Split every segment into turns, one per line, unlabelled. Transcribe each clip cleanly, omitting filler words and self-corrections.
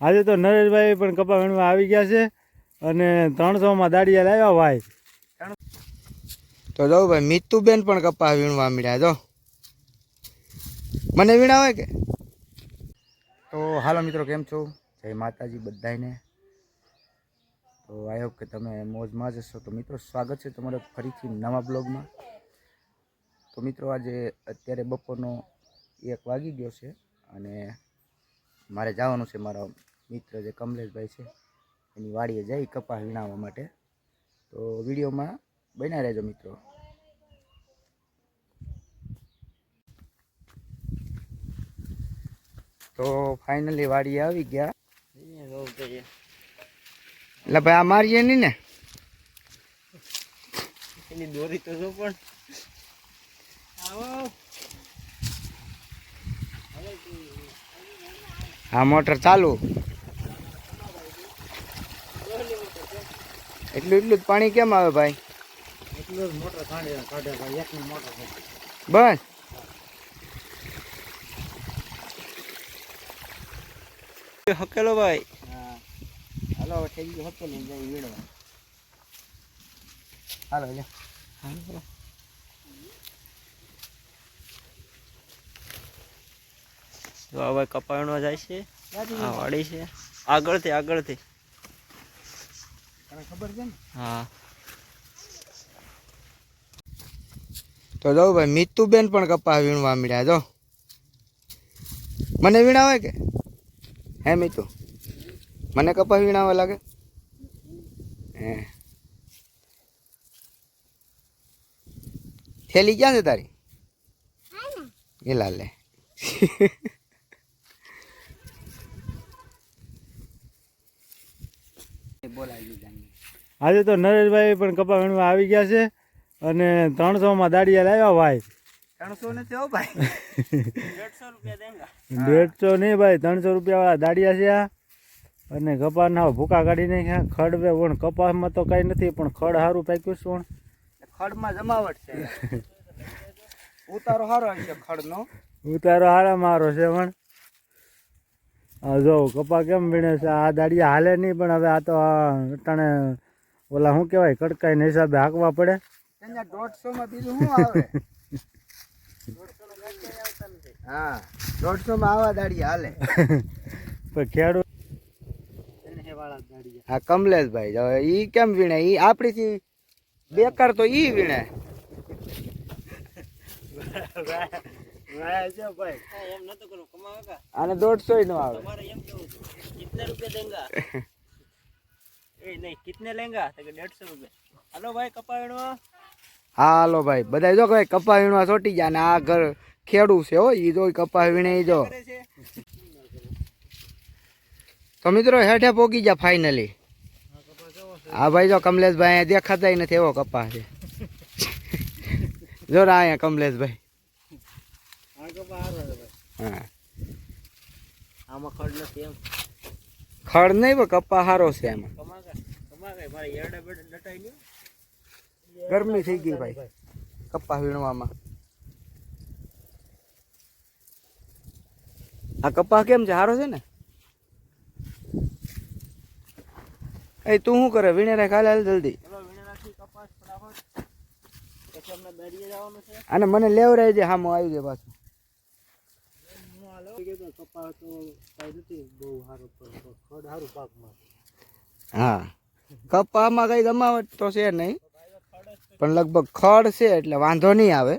આજે તો નરેશભાઈ પણ કપા વીણવા આવી ગયા છે અને 300 માં દાડિયા લાવ્યા ભાઈ.
તો જો ભાઈ મિતુબેન પણ કપા વીણવા મળ્યા. જો મને વીણાવે કે તો હાલો મિત્રો, કેમ છો? જય માતાજી બધાને. તો આઈ હોપ કે તમે મોજમાં જ હશો. તો મિત્રો સ્વાગત છે તમારે ફરીથી નવા બ્લોગમાં. તો મિત્રો આજે અત્યારે બપોરનો 1 વાગી ગયો છે અને મારે જવાનું છે મારા મિત્ર જે કમલેશભાઈ છે એની વાડીએ જઈ કપા વીણાવવા માટે. તો વિડીયોમાં બન્યા રહેજો મિત્રો. તો ફાઇનલી વાડીએ આવી ગયા. એટલે ભાઈ આ મારીએ નહીં ને,
એની દોરી તો જો પણ
આ મોટર ચાલુ. એટલું જ પાણી કેમ આવે ભાઈ?
એટલું જ મોટર કાઢે ભાઈ, એકની મોટર
બસ. હકેલો ભાઈ.
હા હાલો થઈ ગયું હકેલી જઈ વીણવા.
હાલો લે.
તો હવે કપાણવા જાય છે. આ વાડી છે આગળથી.
તને ખબર છે ને?
હા.
તો જો ભાઈ મિતુબેન પણ કપા વીણવા મળ્યા. જો મને વીણાવે કે હે મિતુ? મને કપા વીણાવા લાગે હે? થેલી ક્યાં છે તારી? એ લાલે.
આજે તો નરેશભાઈ પણ કપા વીણવા આવી ગયા છે અને 300 માં દાડિયા લાવ્યા ભાઈ.
300 નથી હો ભાઈ.
150 રૂપિયા દેંગા.
150 નહીં ભાઈ, 300 રૂપિયા વાળા દાડિયા છે આ. અને કપાસના ભૂકા કાઢી નાખ્યા. ખડ બે પણ કપાસમાં તો કઈ નથી, પણ ખડ સારું પાક્યું છે. પણ
ખડમાં જમાવટ છે. ઉતારો સારો છે ખડનો.
ઉતારો હારા મારો છે. પણ આ જો કપા કેમ વીણે છે. આ દાડિયા હાલે નહીં, પણ હવે આ તો અટાણે ઓલા શું કહેવાય કડકાઈને હિસાબે હાંકવા પડે.
150 માં બીજું શું આવે? હા 150 માં આવા દાડિયા હાલે.
પણ ખેડૂત
હા કમલેશભાઈ જો ઈ કેમ વીણે? ઈ આપણીથી બેકાર તો ઈ વીણે. આને 150 નો આવે.
कितने रुपए देंगा? ए नहीं कितने लेंगा? 150 रुपए. हेलो भाई कपा वीणवा.
હા હાલો ભાઈ બધા જો ભાઈ કપા વીણવા ચોટી જાય ને આ ઘર ખેડૂ છે હો. ઈ જો કપા વીણે ઈ જો. તો મિત્રો હેઠે પોગી ગયા ફાઇનલી. હા ભાઈ જો કમલેશભાઈ અહીંયા દેખાતા નથી એવો કપા છે. જો અહીંયા કમલેશભાઈ. હા
આમાં ખડ નથી એમ.
ખડ નહીં પણ કપા સારો છે એમાં.
કમાગા મારી એરડા બેડ ડટાઈ ગયો.
ગરમી થઈ ગઈ ભાઈ કપા વીણવામાં. આ કપા કેમ છે? સારો છે ને? એ તું શું કરે? વીણે રાખ હાલ જલ્દી.
ચલો વીણે નાખી કપાસ ફટાફટ. પછી અમને દરિયે જવાનું છે.
અને મને લેવરાય છે. હામો આવી જાય પાછું.
કપા તો કઈ નથી બહુ સારું, ખડ સારું પાકમાં.
હા કપામાં કઈ જમાવટ તો છે નહીં, પણ લગભગ ખડ છે એટલે વાંધો નહીં આવે.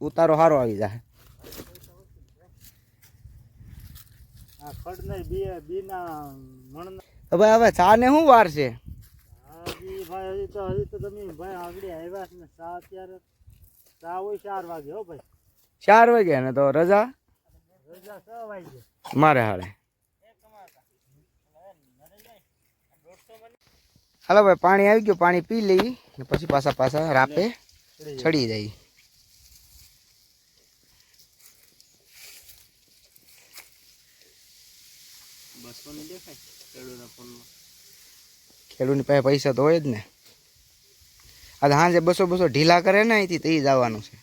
ઉતારો સારો આવી જાય.
આ ખડ નહીં બીના મણ.
તો ભાઈ હવે ચા ને શું વાર છે?
ભાઈ હજી તો તમે ભાઈ આગળ આવ્યા છે ને. ચા અત્યારે ચા હોય 4 વાગે હો ભાઈ.
4 વાગે ને તો રજા
રજા 6 વાગે
મારે હાલે. હાલો ભાઈ પાણી આવી ગયું, પાણી પી લઈ પછી પાછા રાપે ચડી જાય. ખેડૂતની પાસે પૈસા તો હોય જ ને. આ સાંજે 200 ઢીલા કરે ને અહીંથી તો જવાનું છે.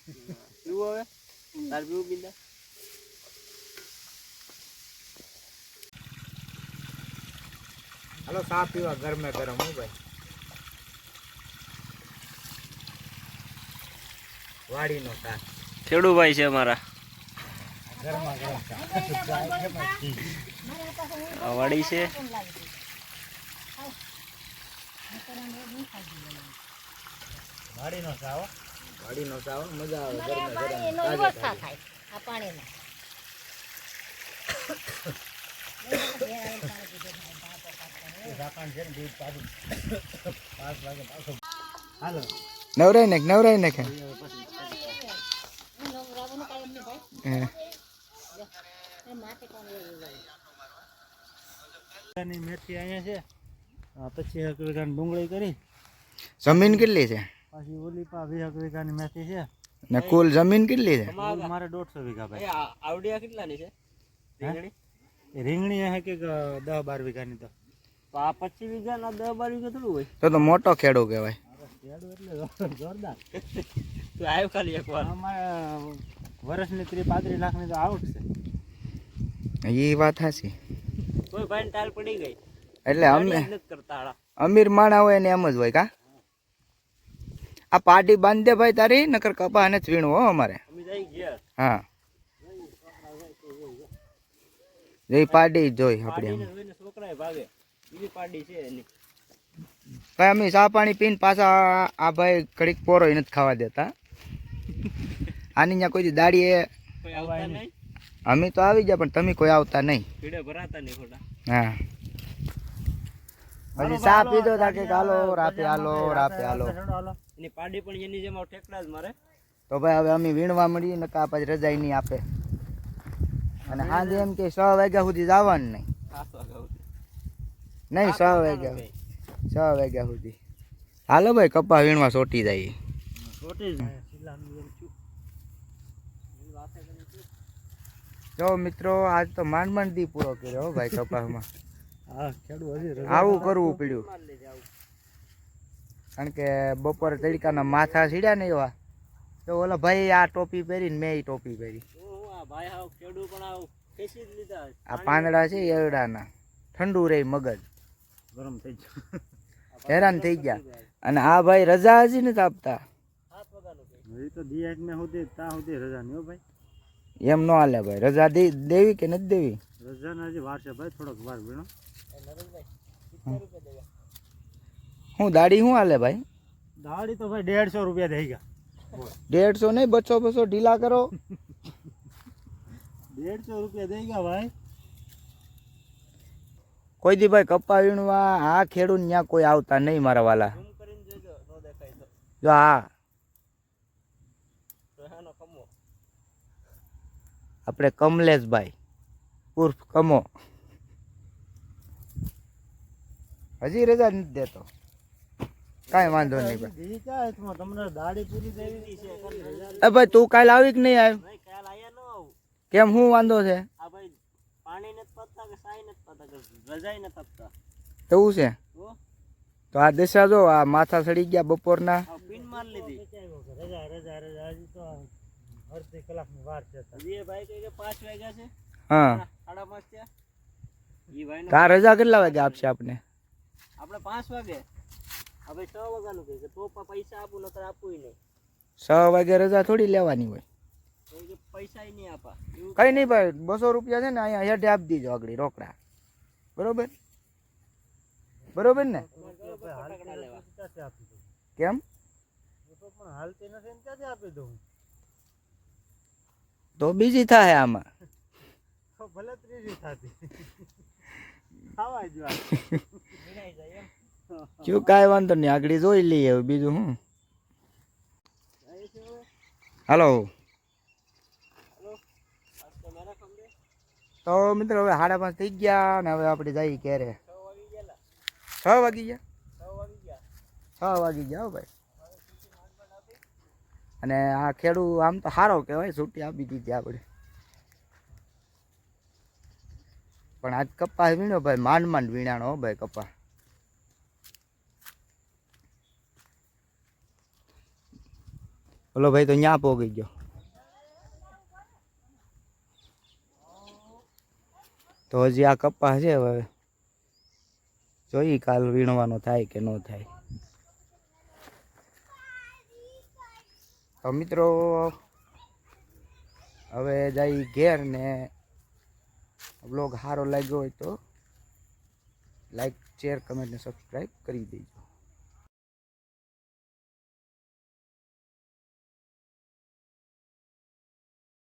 હાલો ચા પીવા ગરમે ગરમ હો ભાઈ. વાડીનો ચા
ખેડૂભાઈ છે અમારા.
ગરમા ગરમ ચા.
આ વાડી છે.
વાડીનો ચા હો. વાડીનો ચા હો, મજા આવે ગરમે ગરમ. નવરાઈ નાખ
મેથી અહીંયા છે. પછી 1 વીઘાની ડુંગળી કરી.
જમીન કેટલી છે?
પછી ઓલી 20 વીઘાની મેથી છે.
ને કુલ જમીન કેટલી છે?
મારે 150 વીઘા ભાઈ.
આવડિયા કેટલાની છે રીંગણી?
રીંગણી હે કે 10-12 વીઘાની તો.
તો આ 25 વીઘાના 10-12 વીઘા થોડું હોય.
તો મોટો ખેડૂ કહેવાય.
એટલે જોરદાર.
તું આવ્યો ખાલી એકવાર.
અમારે વર્ષની 30-35 લાખની તો આવક છે.
એ વાત હાચી.
કોઈ ભાઈને ટાલ પડી ગઈ
એટલે અમે
નથી કરતા હાડા.
અમીર માણા હોય ને એમ જ હોય કા. આ પાટી બાંધ દે ભાઈ તારી, નકર કપા ને વીણું હો અમારે.
અમે જઈ ગયા.
હા જઈ પાડી જોઈ આપણે.
પાડીને જોઈને છોકરાએ ભાગે. બીજી પાડી છે એની.
ભાઈ અમે ચા પાણી પીને પાછા આ ભાઈ ઘડીક પોરો નથી ખાવા દેતા. આની ત્યાં કોઈ દાડીએ
કોઈ આવતા નહીં.
અમે તો આવી ગયા પણ તમે કોઈ આવતા નહીં.
ભીડે ભરાતા નહીં ખોટા.
હા પછી ચા પીધો તા કે હાલો રાપે હાલો રાપે હાલો.
એની પાડી પણ એની જેમ ઠેકડા જ મારે.
તો ભાઈ હવે અમે વીણવા મળીએ ને કા પછી રજાઈ નહીં આપે. અને સાંજે એમ કે 6 વાગ્યા સુધી જવાનું નહીં.
7 વાગ્યા સુધી.
નહીં 6 વાગ્યા 6 વાગ્યા સુધી. હાલો ભાઈ કપા વીણવા સોટી જાય. જો મિત્રો આજ તો માંડ દી પૂરો કર્યો હો ભાઈ કપાસમાં. આવું કરવું પડ્યું કારણ કે બપોરે તડકાના માથા સીડ્યા ને એવા. તો ઓલા ભાઈ આ ટોપી પહેરીને મેં ટોપી પહેરી. આ પાંદડા છે એવડાના ઠંડુ રહી મગજ
ગરમ થઈ ગયું.
હેરાન થઈ ગયા. અને આ ભાઈ રજા હજી નથી આપતા.
એ તો દિયાક ને સુધી ત્યાં સુધી રજા નહીં હો ભાઈ.
એમ ન હાલે ભાઈ. રજા દેવી કે નથી દેવી?
રજા ના હજી વાર છે ભાઈ, થોડોક વાર વીણો.
હું દાડી શું હાલે ભાઈ?
દાડી તો ભાઈ 150 રૂપિયા થઈ ગયા.
150 નહીં 200 ઢીલા કરો.
150 રૂપિયા થઈ ગયા ભાઈ.
કોઈ દી ભાઈ કપા વીણવા આ ખેડૂત ત્યાં કોઈ આવતા નહીં મારા વાલા. જો હા આપણે કમલેશભાઈ ઉર્ફ કમો હજી રજા નથી દેતો. કાંઈ વાંધો નહીં ભાઈ.
તમને દાડી પૂરી દેવી છે.
એ ભાઈ તું કાલે આવી કે નહીં આવ્યો?
કાલ આયા ન આવું.
કેમ શું વાંધો છે?
આ ભાઈ પાણી નથી પતતા કે સાઈ નથી પતતા કે રજાઈ નથી આપતા.
એવું છે
તો
તો આ દિશા જો આ માથા સડી ગયા બપોરના.
પિન માર લીધી.
રજા રજા રજા હજી તો અડધી કલાકની વાર છે.
હજી એ ભાઈ કહે કે 5 વાગ્યા છે.
હા
5:30 થયા. ઈ ભાઈ
તાર રજા કેટલા વાગે આપશે આપણે?
આપણે 5 વાગે. હવે 6 વાગ્યાનું કહે કે તો પૈસા આપું નકર આપું નહીં.
6 વાગે રજા થોડી લેવાની હોય.
તો કે પૈસા નહીં આપા.
કઈ નહીં ભાઈ 200 રૂપિયા છે ને અહીંયા હેઠે આપી દીજો આગળ રોકડા. બરોબર બરોબર ને? કેમ
હાલતી નથી ને ક્યાંથી આપી દઉં?
તો બીજી થાય આમાં.
તો ભલે ત્રીજી થતી ખાવા જ વાત.
શું કાંઈ વાંધો નહીં આગળ જોઈ લઈએ હવે બીજું શું. હાલો તો મિત્રો હવે 5:30 થઈ ગયા ને હવે આપણે જઈએ ક્યારે? 6 વાગી ગયા. 6 વાગી ગયા હો ભાઈ. અને આ ખેડૂત આમ તો સારો કહેવાય, છૂટી આપી દીધી આપણે. પણ આજ કપાસ વીણ્યો ભાઈ, માંડ માંડ વીણાણો હો ભાઈ કપાસ. બોલો ભાઈ તો ન્યા પોગી ગયો. તો હજી આ કપાસ છે હવે જોઈ કાલ વીણવાનો થાય કે ન થાય. તો મિત્રો હવે જઈ ઘેર ને બ્લોગ સારો લાગ્યો હોય તો લાઈક શેર કમેન્ટ ને સબસ્ક્રાઈબ કરી દેજો.